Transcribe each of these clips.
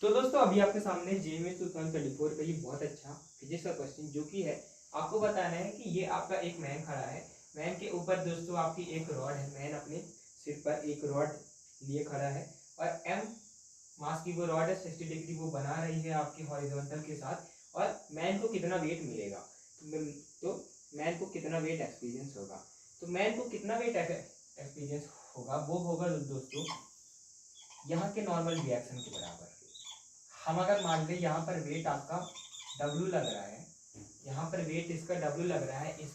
तो दोस्तों अभी आपके सामने जेईई 2024 का ये बहुत अच्छा फिजिक्स का क्वेश्चन जो कि है आपको बताना है कि ये आपका एक मैन खड़ा है। मैन के ऊपर दोस्तों आपकी एक रॉड है। मैन अपने सिर पर एक रॉड लिए खड़ा है और एम मास की वो रॉड है 60 डिग्री वो बना रही है आपकी हॉरिजॉन्टल के साथ। और मैन को कितना वेट मिलेगा तो मैन को कितना वेट एक्सपीरियंस होगा। तो मैन को कितना वेट एक्सपीरियंस होगा वो होगा दोस्तों यहाँ के नॉर्मल रिएक्शन के बराबर। हम अगर मान लें यहाँ पर वेट आपका W लग रहा है, यहाँ पर वेट इसका W लग रहा है इस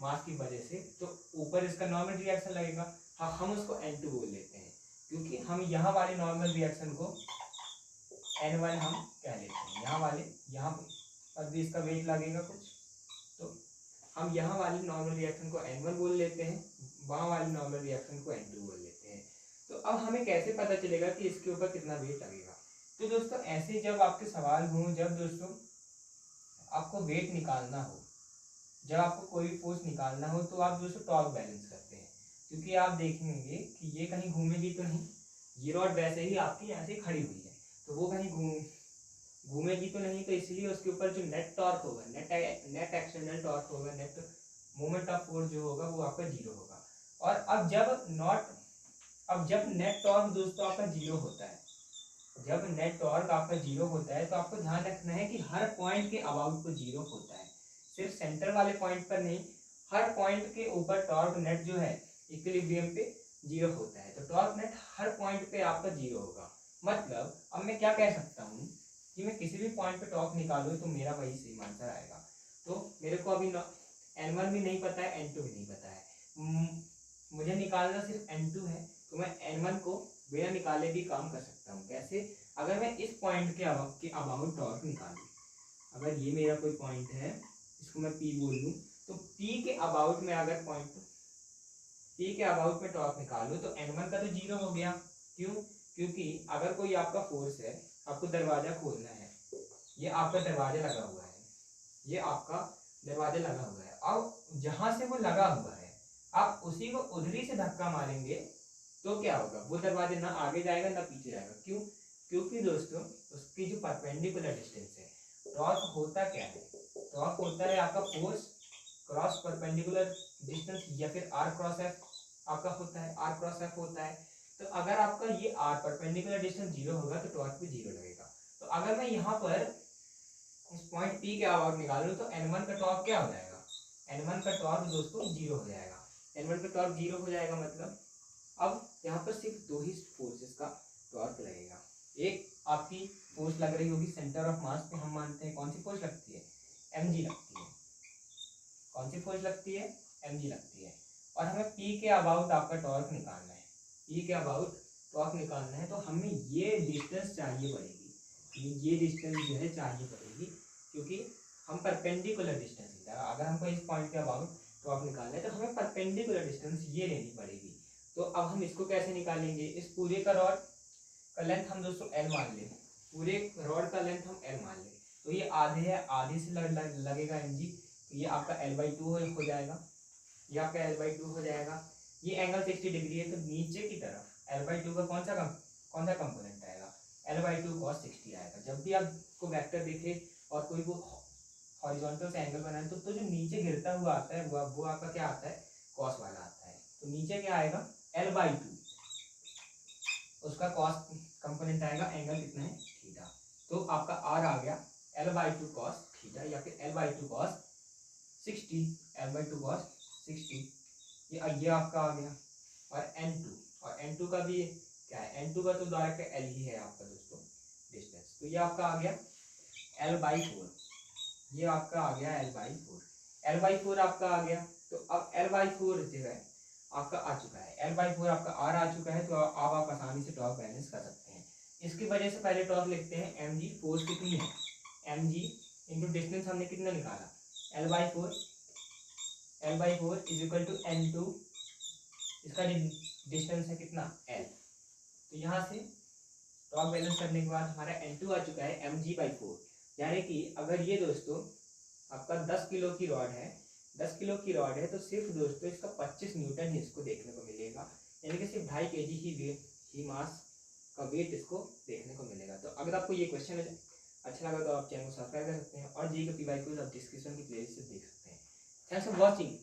मास की वजह से, तो ऊपर इसका नॉर्मल रिएक्शन लगेगा। हाँ, हम उसको N2 बोल लेते हैं क्योंकि हम यहाँ वाले नॉर्मल रिएक्शन को N1 हम कह लेते हैं। यहाँ पर भी इसका वेट लगेगा कुछ, तो हम यहाँ वाले नॉर्मल रिएक्शन को N1 बोल लेते हैं, वहाँ वाले नॉर्मल रिएक्शन को N2 बोल लेते हैं। तो अब हमें कैसे पता चलेगा कि इसके ऊपर कितना वेट लगेगा। तो दोस्तों ऐसे जब आपके सवाल हों, जब दोस्तों आपको वेट निकालना हो, जब आपको कोई फोर्स निकालना हो, तो आप दोस्तों टॉर्क बैलेंस करते हैं। क्योंकि आप देखेंगे कि ये कहीं घूमेगी तो नहीं, ये रॉड वैसे ही आपकी ऐसे खड़ी हुई है, तो वो कहीं घूमेगी तो नहीं, तो इसलिए उसके ऊपर जो नेट टॉर्क होगा, नेट एक्सटर्नल टॉर्क होगा, नेट मोमेंट ऑफ फोर्स जो होगा वो आपका जीरो होगा। और अब जब नेट टॉर्क दोस्तों आपका जीरो होता है, जब नेट टॉर्क आपका जीरो होता है, तो आपको ध्यान रखना है कि हर पॉइंट के अबाउट को जीरो होता है, सिर्फ सेंटर वाले पॉइंट पर नहीं, हर पॉइंट के ऊपर टॉर्क नेट जो है इक्विलिब्रियम पे जीरो होता है। तो टॉर्क नेट हर पॉइंट पे आपका जीरो होगा। मतलब अब मैं क्या कह सकता हूँ कि मैं किसी भी पॉइंट पे टॉर्क निकालूँ तो मेरा वही सेम आंसर आएगा। तो मेरे को अभी N1 भी नहीं पता है, N2 भी नहीं पता है, मुझे निकालना सिर्फ N2 है, तो मैं N1 को बिना निकाले भी काम कर सकता हूँ। कैसे? अगर मैं इस पॉइंट के अबाउट टॉर्क निकालूं, अगर ये मेरा कोई पॉइंट है, इसको मैं P बोल लूँ, तो P के अबाउट में अगर P के अबाउट में टॉर्क निकालूं तो N1 का तो जीरो हो गया। क्यों? क्योंकि अगर कोई आपका फोर्स है, आपको दरवाजा खोलना है, ये आपका दरवाजा लगा हुआ है, ये आपका दरवाजा लगा हुआ है, अब जहां से वो लगा हुआ है आप उसी को उधरी से धक्का मारेंगे तो क्या होगा, वो दरवाजा ना आगे जाएगा ना पीछे जाएगा। क्यों? क्योंकि दोस्तों उसकी जो परपेंडिकुलर डिस्टेंस है, टॉर्क होता क्या है, टॉर्क होता है आपका फोर्स क्रॉस परपेंडिकुलर डिस्टेंस, या फिर आर क्रॉस एफ आपका होता है, आर क्रॉस एफ होता है। तो अगर आपका ये आर परपेंडिकुलर डिस्टेंस जीरो होगा तो टॉर्क भी जीरो लगेगा। तो अगर मैं यहाँ पर इस पॉइंट P के अबाउट निकालूं तो N1 का टॉर्क क्या हो जाएगा, N1 का टॉर्क दोस्तों जीरो हो जाएगा। N1 का टॉर्क जीरो हो जाएगा, मतलब अब यहाँ पर सिर्फ दो ही फोर्सेस का टॉर्क लगेगा। एक आपकी फोर्स लग रही होगी सेंटर ऑफ मास पे, हम मानते हैं कौन सी फोर्स लगती है, mg लगती है। कौन सी फोर्स लगती है, mg लगती है। और हमें P के अबाउट आपका टॉर्क निकालना है, P के अबाउट टॉर्क निकालना है, तो हमें ये डिस्टेंस चाहिए पड़ेगी, ये डिस्टेंस जो है चाहिए पड़ेगी, क्योंकि हम परपेंडिकुलर डिस्टेंस, अगर हमको इस पॉइंट के अबाउट टॉर्क निकालना है तो हमें परपेंडिकुलर डिस्टेंस ये लेनी पड़ेगी। तो अब हम इसको कैसे निकालेंगे, इस पूरे का रॉड का लेंथ हम दोस्तों L मान लें, पूरे रॉड का लेंथ हम L मान लें, तो ये आधे है, आधे से लगेगा mg, तो ये आपका L/2 हो जाएगा, ये आपका L/2 हो जाएगा। ये एंगल 60 डिग्री है, तो नीचे की तरफ L/2 का कौन सा कंपोनेंट आएगा, L/2 cos 60 आएगा। जब भी आपको वेक्टर दिखे और कोई वो हॉरिजॉन्टल से एंगल बनाए तो जो नीचे गिरता हुआ आता है वो आपका क्या आता है, कॉस वाला आता है। तो नीचे क्या आएगा, L/2, उसका कॉस कंपोनेंट आएगा, एंगल कितना है, थीटा। तो आपका R आ गया L/2 cos थीटा, या फिर L/2 cos 60, L/2 cos 60, ये आपका आ गया। और N2 का भी क्या है, N2 का तो डायरेक्ट L ही है आपका दोस्तों डिस्टेंस, तो ये आपका आ गया L/4, ये आपका आ गया L/4 आपका आ गया। तो अब L/4 जो है आपका आ चुका है, L/4 आपका R आ चुका है, तो अब आप आसानी से टॉर्क बैलेंस कर सकते हैं। इसकी वजह से पहले टॉर्क लिखते हैं mg, फोर्स कितनी है, mg इंटू डिस्टेंस हमने कितना निकाला, L/4 is equal to N2, इसका डिस्टेंस है कितना, L। तो यहाँ से टॉर्क बैलेंस करने के बाद हमारा N2 आ चुका है mg/4, यानी कि अगर ये दोस्तों आपका 10 किलो की रॉड है, 10 किलो की रॉड है, तो सिर्फ दोस्तों इसका 25 न्यूटन ही इसको देखने को मिलेगा, यानी कि सिर्फ 2.5 kg ही मास का वेट इसको देखने को मिलेगा। तो अगर आपको ये क्वेश्चन अच्छा लगा तो आप चैनल को सब्सक्राइब कर सकते हैं और जी के पी वाई को आप डिस्क्रिप्शन की प्लेलिस्ट से देख सकते हैं। Thanks for watching.